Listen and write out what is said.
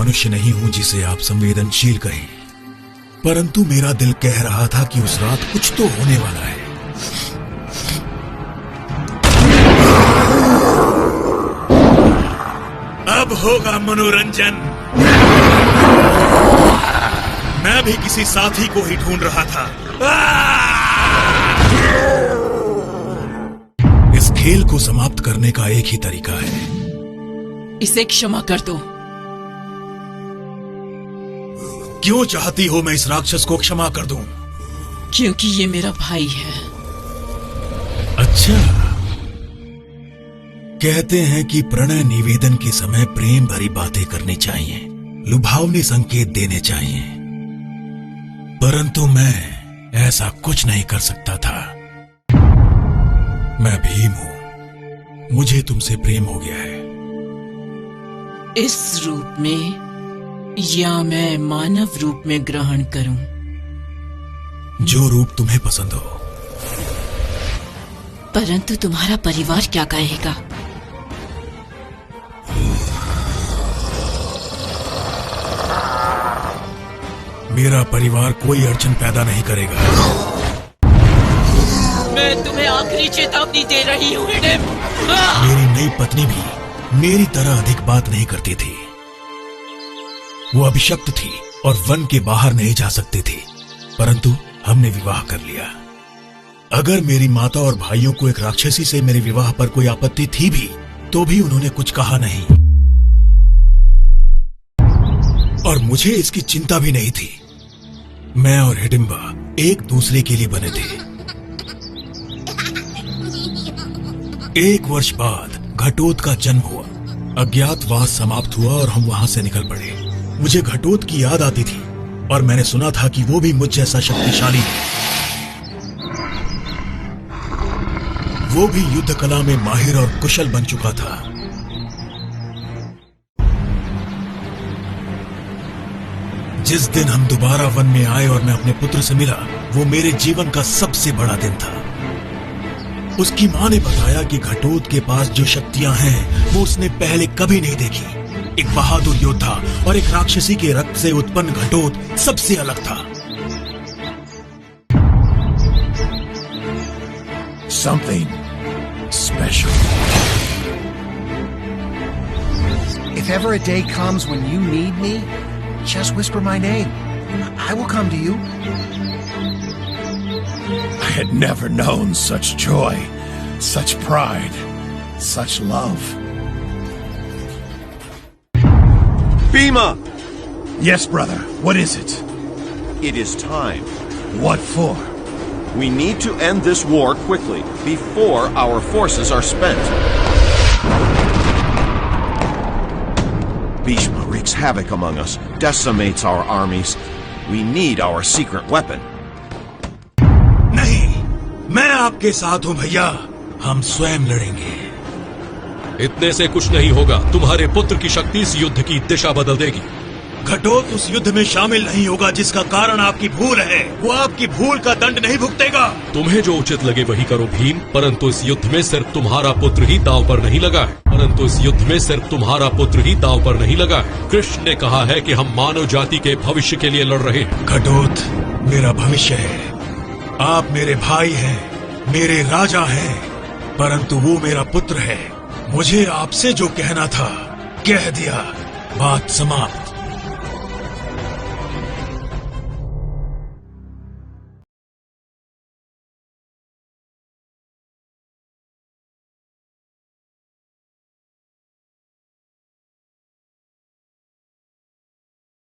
मनुष्य नहीं हूं जिसे आप संवेदनशील कहें, परंतु मेरा दिल कह रहा था कि उस रात कुछ तो होने वाला है। अब होगा मनोरंजन। मैं भी किसी साथी को ही ढूंढ रहा था। इस खेल को समाप्त करने का एक ही तरीका है। इसे क्षमा कर दो। क्यों चाहती हो मैं इस राक्षस को क्षमा कर दूं? क्योंकि ये मेरा भाई है। अच्छा, कहते हैं कि प्रणय निवेदन के समय प्रेम भरी बातें करनी चाहिए, लुभावनी संकेत देने चाहिए, परंतु मैं ऐसा कुछ नहीं कर सकता था। मैं भीम हूं, मुझे तुमसे प्रेम हो गया है। इस रूप में या मैं मानव रूप में ग्रहण करूं? जो रूप तुम्हें पसंद हो। परंतु तुम्हारा परिवार क्या कहेगा? मेरा परिवार कोई अड़चन पैदा नहीं करेगा। मैं तुम्हें आखिरी चेतावनी दे रही हूँ हिडिंब। मेरी नई पत्नी भी मेरी तरह अधिक बात नहीं करती थी। वो अभिशप्त थी और वन के बाहर नहीं जा सकती थी, परंतु हमने विवाह कर लिया। अगर मेरी माता और भाइयों को एक राक्षसी से मेरे विवाह पर कोई आपत्ति थी भी, तो भी उन्होंने कुछ कहा नहीं और मुझे इसकी चिंता भी नहीं थी। मैं और हिडिंबा एक दूसरे के लिए बने थे। 1 वर्ष बाद घटोत का जन्म हुआ। अज्ञातवास समाप्त हुआ और हम वहां से निकल पड़े। मुझे घटोत की याद आती थी और मैंने सुना था कि वो भी मुझ जैसा शक्तिशाली है। वो भी युद्ध कला में माहिर और कुशल बन चुका था। जिस दिन हम दोबारा वन में आए और मैं अपने पुत्र से मिला, वो मेरे जीवन का सबसे बड़ा दिन था। उसकी मां ने बताया कि घटोत के पास जो शक्तियां हैं वो उसने पहले कभी नहीं देखी। एक बहादुर योद्धा और एक राक्षसी के रक्त से उत्पन्न घटोत सबसे अलग था। Something special. If ever a day comes when you need me, just whisper my name. I will come to you. I had never known such joy, such pride, such love. Bhima! Yes, brother. What is it? It is time. What for? We need to end this war quickly, before our forces are spent. Bhishma wreaks havoc among us, decimates our armies. We need our secret weapon. नहीं, मैं आपके साथ हूं भैया। हम स्वयं लड़ेंगे। इतने से कुछ नहीं होगा। तुम्हारे पुत्र की शक्ति इस युद्ध की दिशा बदल देगी। घटोत उस युद्ध में शामिल नहीं होगा जिसका कारण आपकी भूल है। वो आपकी भूल का दंड नहीं भुगतेगा। तुम्हें जो उचित लगे वही करो भीम, परंतु इस युद्ध में सिर्फ तुम्हारा पुत्र ही दांव पर नहीं लगा है। परंतु इस युद्ध में सिर्फ तुम्हारा पुत्र ही दांव पर नहीं लगा है। कृष्ण ने कहा है कि हम मानव जाति के भविष्य के लिए लड़ रहे हैं। घटोत मेरा भविष्य है। आप मेरे भाई हैं, मेरे राजा हैं, परंतु वो मेरा पुत्र है। मुझे आपसे जो कहना था कह दिया। बात समाप्त।